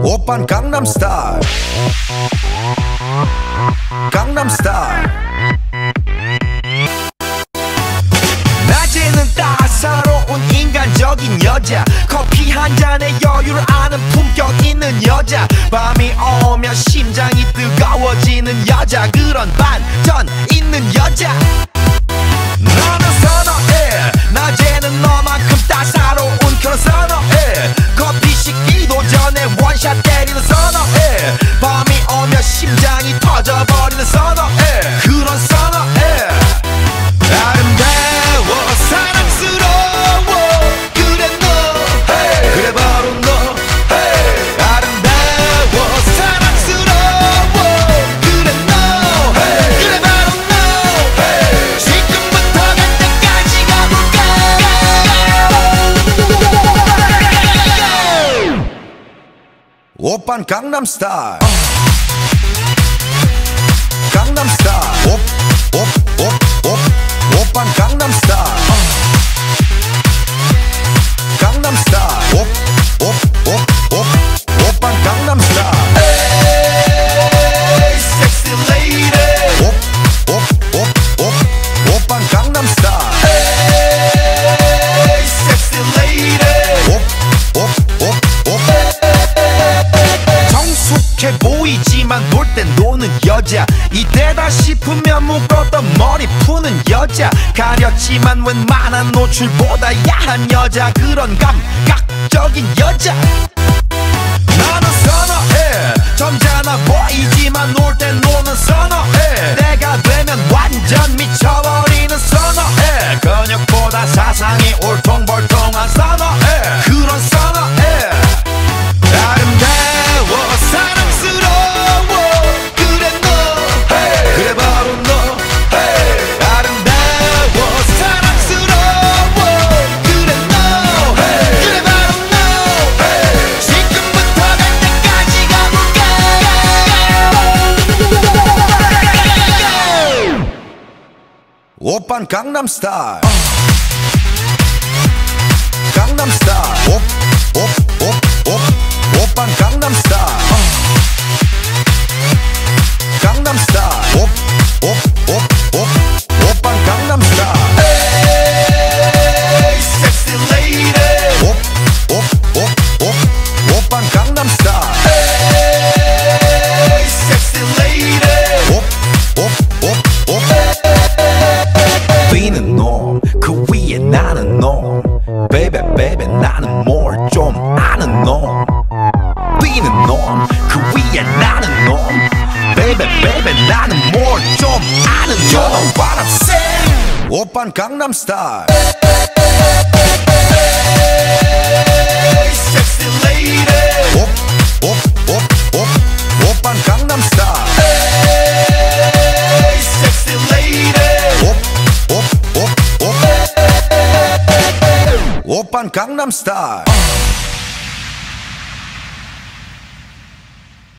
오빤 강남스타일 강남스타일 낮에는 따사로운 인간적인 여자 커피 한 잔에 여유를 아는 품격 있는 여자 밤이 오면 심장이 뜨거워지는 여자 그런 반전 있는 여자 나는 선호해 낮에는 너만큼 따사로운 그런 선호해 커피 식기도 전에 원샷 때리는 선호해 밤이 오면 심장이 터져버리는 선호해 그런 선호해 아름다워 사랑스러워 그래 너 hey. 그래 바로 너 hey. 아름다워 사랑스러워 그래 너 hey. 그래 바로 너 hey. 지금부터 갈 때까지 가볼까 오빤 강남스타일 강남스타일 오빤 강남스타일 강남스타일 오빤 강남스타일 에이 섹시 레이디 오빤 강남스타일 에이 섹시 레이디 정숙해 보이지만 놀 땐 노는 여자 이때다 싶으면 묶었던 머리 푸는 여자 가렸지만 웬만한 노출보다 야한 여자 그런 감각적인 여자 나는 선호해 점잖아 보이지만 놀 땐 노는 선호해 내가 되면 완전 미쳐버리는 선호해 근육보다 사상이 울퉁불퉁한 선호해 그런 선호해 아름다워 사랑스러워 그래 너 hey. 그래 바로 너 hey. 아름다워 사랑스러워 그래 너 hey. 그래 바로 너 hey. 지금부터 갈 때까지 가볼까 오빤 강남스타일 강남스타일 오빤 강남스타일 강남스타일 오빤 강남스타일 에이 섹시 레이디 오빤 강남스타일 에이 섹시 레이디 뛰는 놈그 위에 나는 놈 베이베 베이베 나는 뭘 좀 아는 놈 뛰는 놈 그 위에 나는 놈 베이베 베이베 나는 뭘 좀 아는 놈 You know what I'm saying 오빤 강남스타일 섹시 레이디 오빤 강남스타일 섹시 레이디 오빤 강남스타일